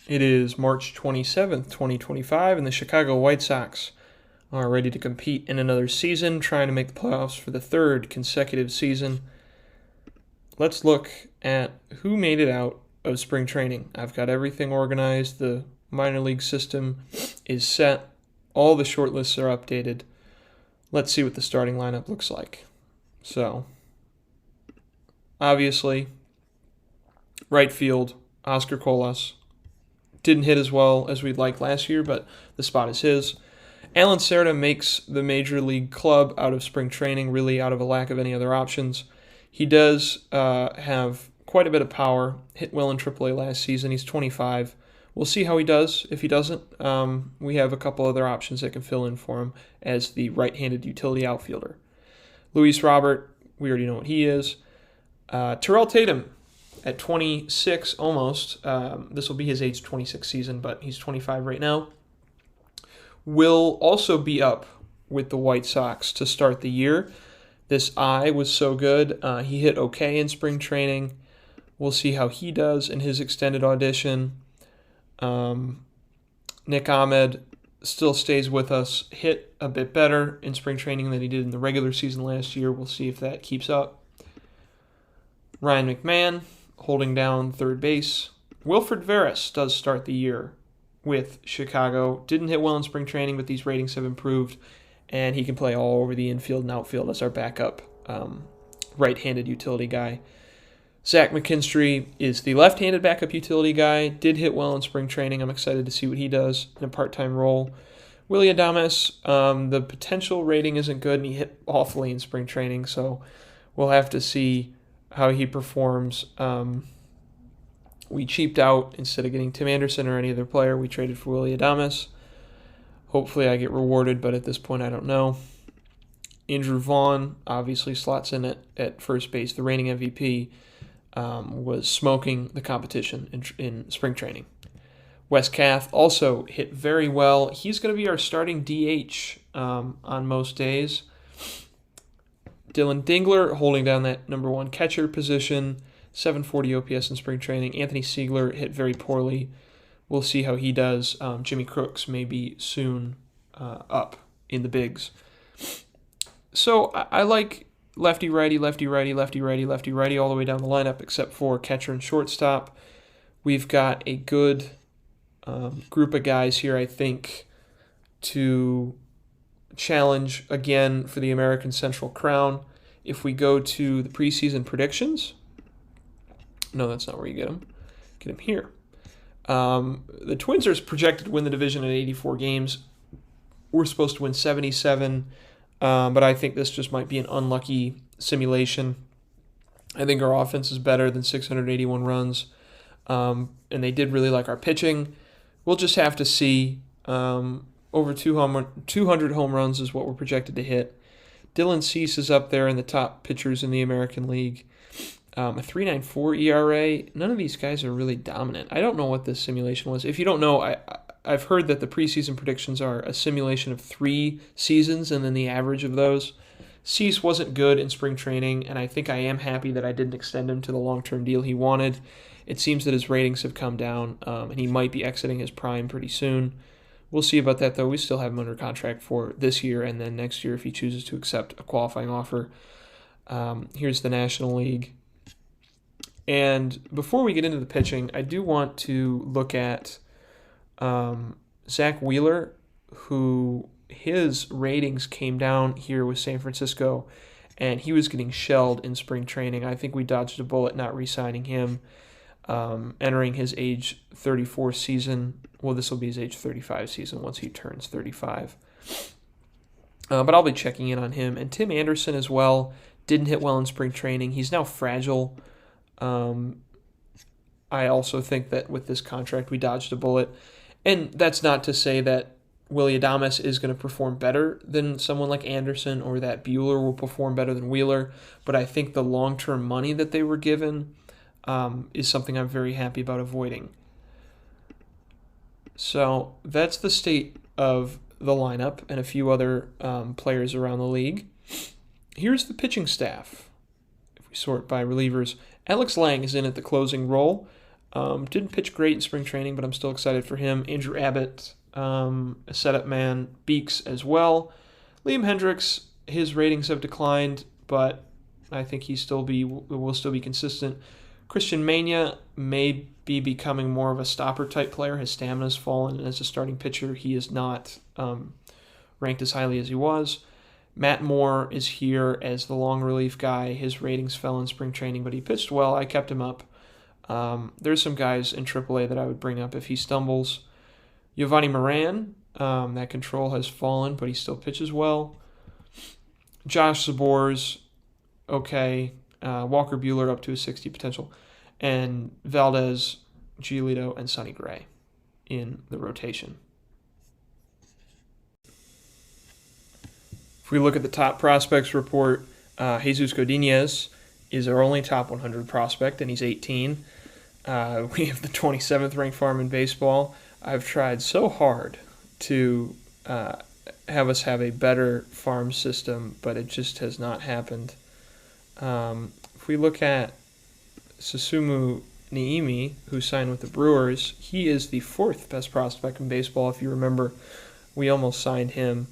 It is March 27th, 2025, and the Chicago White Sox are ready to compete in another season, trying to make the playoffs for the third consecutive season. Let's look at who made it out of spring training. I've got everything organized. The minor league system is set. All the short lists are updated. Let's see what the starting lineup looks like. So, obviously, right field, Oscar Colas. Didn't hit as well as we'd like last year, but the spot is his. Alan Cerda makes the major league club out of spring training, really out of a lack of any other options. He does have quite a bit of power, hit well in AAA last season. He's 25. We'll see how he does. If he doesn't, we have a couple other options that can fill in for him as the right-handed utility outfielder. Luis Robert, we already know what he is. Terrell Tatum, at 26 almost, this will be his age 26 season, but he's 25 right now, will also be up with the White Sox to start the year. This eye was so good. He hit okay in spring training. We'll see how he does in his extended audition. Nick Ahmed still stays with us, hit a bit better in spring training than he did in the regular season last year. We'll see if that keeps up. Ryan McMahon holding down third base. Wilfred Veras does start the year with Chicago. Didn't hit well in spring training, but these ratings have improved, and he can play all over the infield and outfield as our backup right-handed utility guy. Zach McKinstry is the left-handed backup utility guy. Did hit well in spring training. I'm excited to see what he does in a part-time role. Willie Adames, the potential rating isn't good, and he hit awfully in spring training, so we'll have to see how he performs. We cheaped out. Instead of getting Tim Anderson or any other player, we traded for Willie Adames. Hopefully I get rewarded, but at this point I don't know. Andrew Vaughn obviously slots in at first base. The reigning MVP was smoking the competition in spring training. Wes Kath also hit very well. He's going to be our starting DH on most days. Dylan Dingler holding down that number one catcher position, 740 OPS in spring training. Anthony Siegler hit very poorly. We'll see how he does. Jimmy Crooks may be soon up in the bigs. So I like lefty-righty, lefty-righty, lefty-righty, lefty-righty all the way down the lineup except for catcher and shortstop. We've got a good group of guys here, I think, to challenge again for the American Central Crown. If we go to the preseason predictions, no, that's not where you get them. Get them here. The Twins are projected to win the division in 84 games. We're supposed to win 77, but I think this just might be an unlucky simulation. I think our offense is better than 681 runs, and they did really like our pitching. We'll just have to see. Over 200 home runs is what we're projected to hit. Dylan Cease is up there in the top pitchers in the American League. A 3.94 ERA. None of these guys are really dominant. I don't know what this simulation was. If you don't know, I've heard that the preseason predictions are a simulation of 3 seasons and then the average of those. Cease wasn't good in spring training, and I think I am happy that I didn't extend him to the long-term deal he wanted. It seems that his ratings have come down, and he might be exiting his prime pretty soon. We'll see about that, though. We still have him under contract for this year and then next year if he chooses to accept a qualifying offer. Here's the National League. And before we get into the pitching, I do want to look at Zach Wheeler, who his ratings came down here with San Francisco, and he was getting shelled in spring training. I think we dodged a bullet not re-signing him. Entering his age 34 season. Well, this will be his age 35 season once he turns 35. But I'll be checking in on him. And Tim Anderson as well. Didn't hit well in spring training. He's now fragile. I also think that with this contract we dodged a bullet. And that's not to say that Willie Adames is going to perform better than someone like Anderson or that Buehler will perform better than Wheeler. But I think the long-term money that they were given is something I'm very happy about avoiding. So that's the state of the lineup and a few other players around the league. Here's the pitching staff. If we sort by relievers, Alex Lang is in at the closing role. Didn't pitch great in spring training, but I'm still excited for him. Andrew Abbott, a setup man. Beeks as well. Liam Hendricks, his ratings have declined, but I think will still be consistent. Christian Mania may be becoming more of a stopper type player. His stamina's fallen, and as a starting pitcher, he is not ranked as highly as he was. Matt Moore is here as the long relief guy. His ratings fell in spring training, but he pitched well. I kept him up. There's some guys in AAA that I would bring up if he stumbles. Giovanni Moran, that control has fallen, but he still pitches well. Josh Zabor's okay. Walker Buehler up to a 60 potential. And Valdez, Giolito, and Sonny Gray in the rotation. If we look at the top prospects report, Jesus Godinez is our only top 100 prospect, and he's 18. We have the 27th ranked farm in baseball. I've tried so hard to have us have a better farm system, but it just has not happened. If we look at Susumu Niimi, who signed with the Brewers, he is the 4th best prospect in baseball. If you remember, we almost signed him.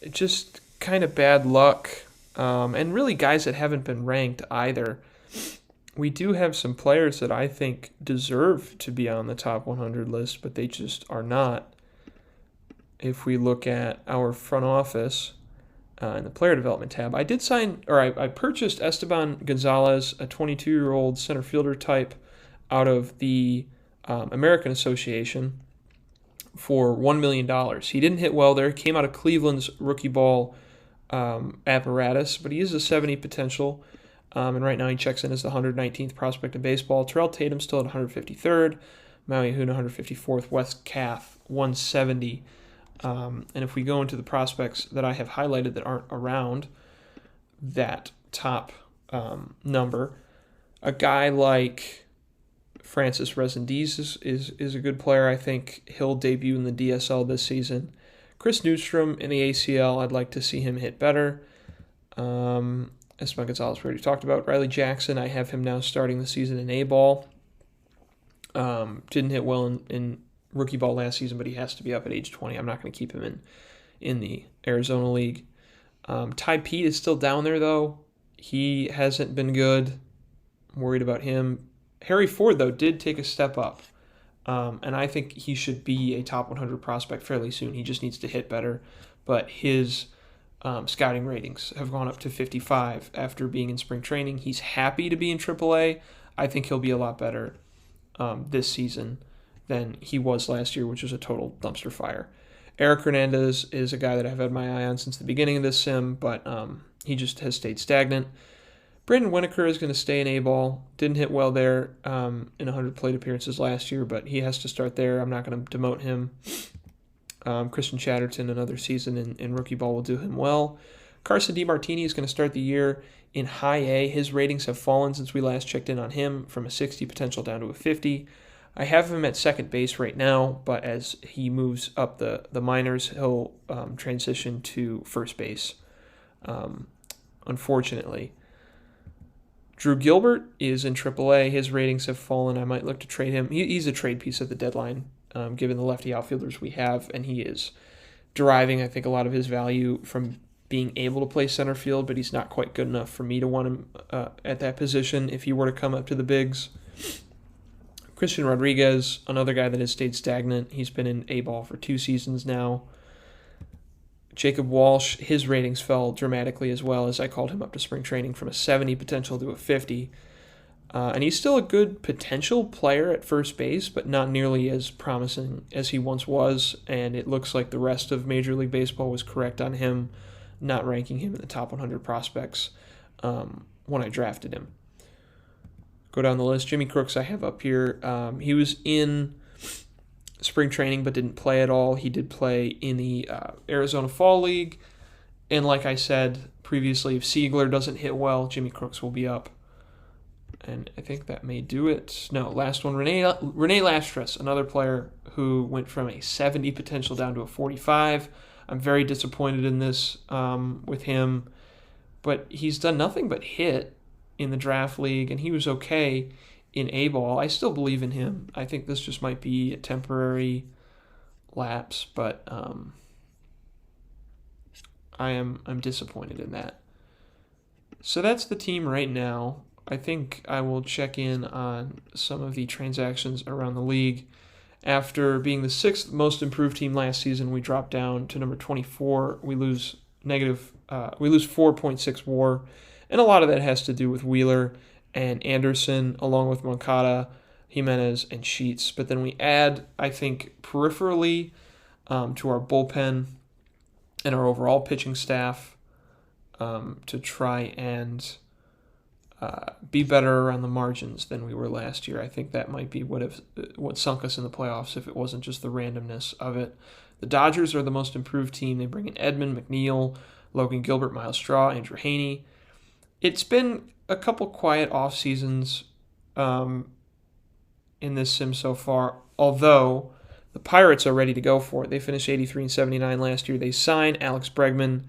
Just kind of bad luck, and really guys that haven't been ranked either. We do have some players that I think deserve to be on the top 100 list, but they just are not. If we look at our front office in the player development tab, I purchased Esteban Gonzalez, a 22-year-old center fielder type out of the American Association for $1 million. He didn't hit well there. Came out of Cleveland's rookie ball apparatus, but he is a 70 potential. And right now he checks in as the 119th prospect in baseball. Terrell Tatum still at 153rd. Maui Ahuna 154th. Wes Kath 170. And if we go into the prospects that I have highlighted that aren't around that top number, a guy like Francis Resendiz is a good player. I think he'll debut in the DSL this season. Chris Newstrom in the ACL, I'd like to see him hit better. Esteban Gonzalez, we already talked about. Riley Jackson, I have him now starting the season in A-ball. Didn't hit well in rookie ball last season, but he has to be up at age 20. I'm not going to keep him in the Arizona League. Ty Pete is still down there, though. He hasn't been good. I'm worried about him. Harry Ford, though, did take a step up. And I think he should be a top 100 prospect fairly soon. He just needs to hit better. But his scouting ratings have gone up to 55 after being in spring training. He's happy to be in AAA. I think he'll be a lot better this season than he was last year, which was a total dumpster fire. Eric Hernandez is a guy that I've had my eye on since the beginning of this sim, but he just has stayed stagnant. Brandon Winokur is going to stay in A-ball. Didn't hit well there in 100 plate appearances last year, but he has to start there. I'm not going to demote him. Christian Chatterton, another season in rookie ball, will do him well. Carson DiMartini is going to start the year in high A. His ratings have fallen since we last checked in on him, from a 60 potential down to a 50. I have him at second base right now, but as he moves up the minors, he'll transition to first base, unfortunately. Drew Gilbert is in AAA. His ratings have fallen. I might look to trade him. He's a trade piece at the deadline, given the lefty outfielders we have, and he is deriving, I think, a lot of his value from being able to play center field, but he's not quite good enough for me to want him at that position if he were to come up to the bigs. Christian Rodriguez, another guy that has stayed stagnant. He's been in A-ball for 2 seasons now. Jacob Walsh, his ratings fell dramatically as well, as I called him up to spring training from a 70 potential to a 50. And he's still a good potential player at first base, but not nearly as promising as he once was. And it looks like the rest of Major League Baseball was correct on him, not ranking him in the top 100 prospects when I drafted him. Go down the list. Jimmy Crooks I have up here. He was in spring training but didn't play at all. He did play in the Arizona Fall League. And like I said previously, if Siegler doesn't hit well, Jimmy Crooks will be up. And I think that may do it. No, last one, Renee Lastres, another player who went from a 70 potential down to a 45. I'm very disappointed in this with him. But he's done nothing but hit in the draft league, and he was okay in A-ball. I still believe in him. I think this just might be a temporary lapse, but I'm disappointed in that. So that's the team right now. I think I will check in on some of the transactions around the league. After being the 6th most improved team last season, we drop down to number 24. We lose 4.6 WAR, and a lot of that has to do with Wheeler and Anderson, along with Moncada, Jimenez, and Sheets. But then we add, I think, peripherally to our bullpen and our overall pitching staff to try and be better around the margins than we were last year. I think that might be what sunk us in the playoffs if it wasn't just the randomness of it. The Dodgers are the most improved team. They bring in Edman, McNeil, Logan Gilbert, Miles Straw, Andrew Haney. It's been a couple quiet off seasons in this sim so far, although the Pirates are ready to go for it. They finished 83-79 last year. They signed Alex Bregman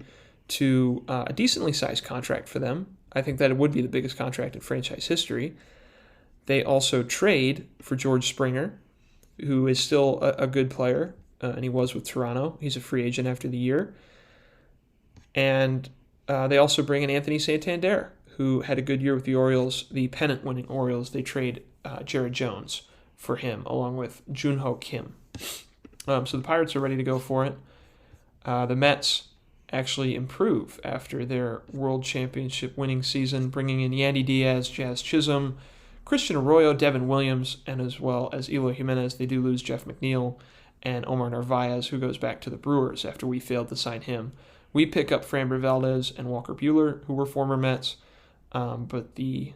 to a decently sized contract for them. I think that it would be the biggest contract in franchise history. They also trade for George Springer, who is still a good player, and he was with Toronto. He's a free agent after the year. And they also bring in Anthony Santander, who had a good year with the Orioles, the pennant-winning Orioles. They trade Jared Jones for him, along with Junho Kim. So the Pirates are ready to go for it. The Mets actually improve after their World Championship winning season, bringing in Yandy Diaz, Jazz Chisholm, Christian Arroyo, Devin Williams, and as well as Eloy Jimenez. They do lose Jeff McNeil and Omar Narvaez, who goes back to the Brewers after we failed to sign him. We pick up Framber Valdez and Walker Buehler, who were former Mets, but the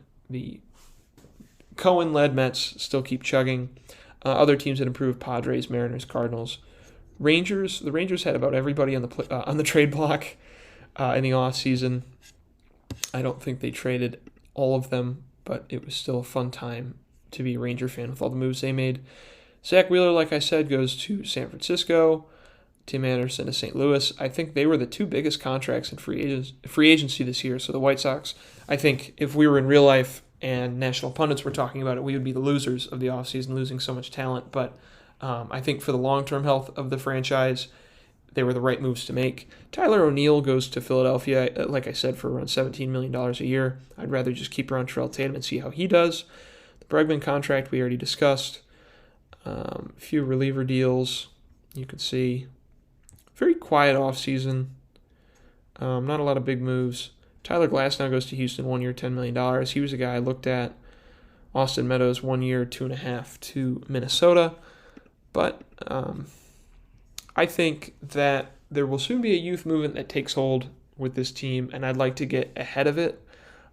Cohen-led Mets still keep chugging. Other teams that improved: Padres, Mariners, Cardinals. Rangers. The Rangers had about everybody on the trade block in the off season. I don't think they traded all of them, but it was still a fun time to be a Ranger fan with all the moves they made. Zach Wheeler, like I said, goes to San Francisco. Tim Anderson to St. Louis. I think they were the two biggest contracts in free agency this year. So the White Sox, I think if we were in real life and national pundits were talking about it, we would be the losers of the offseason, losing so much talent. But I think for the long-term health of the franchise, they were the right moves to make. Tyler O'Neill goes to Philadelphia, like I said, for around $17 million a year. I'd rather just keep around Terrell Tatum and see how he does. The Bregman contract we already discussed. A few reliever deals you could see. Very quiet offseason. Not a lot of big moves. Tyler Glasnow goes to Houston, 1 year, $10 million. He was a guy I looked at. Austin Meadows, 1 year, $2.5 million to Minnesota. But I think that there will soon be a youth movement that takes hold with this team, and I'd like to get ahead of it.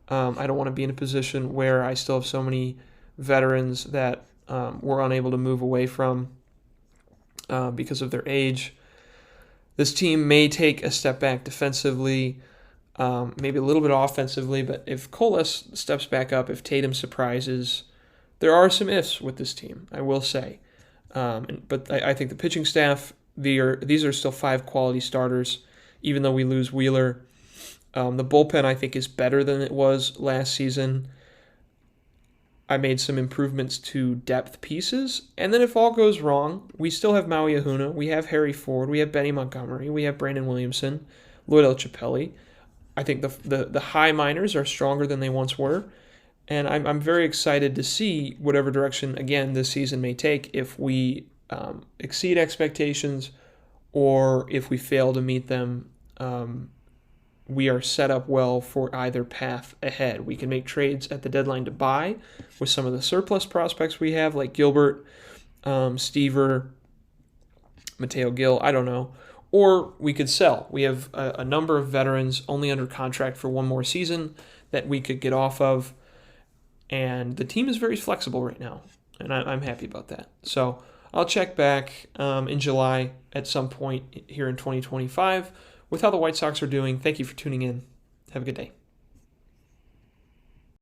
I don't want to be in a position where I still have so many veterans that we're unable to move away from because of their age. This team may take a step back defensively, maybe a little bit offensively, but if Colas steps back up, if Tatum surprises, there are some ifs with this team, I will say. But I think the pitching staff, these are still 5 quality starters, even though we lose Wheeler. The bullpen, I think, is better than it was last season. I made some improvements to depth pieces. And then if all goes wrong, we still have Maui Ahuna, we have Harry Ford, we have Benny Montgomery, we have Brandon Williamson, Lloyd Elchapelli. I think the high minors are stronger than they once were. And I'm very excited to see whatever direction, again, this season may take, if we exceed expectations or if we fail to meet them. We are set up well for either path ahead. We can make trades at the deadline to buy with some of the surplus prospects we have, like Gilbert, Stever, Mateo Gil, I don't know. Or we could sell. We have a number of veterans only under contract for 1 more season that we could get off of. And the team is very flexible right now, and I'm happy about that. So I'll check back in July at some point here in 2025 with how the White Sox are doing. Thank you for tuning in. Have a good day.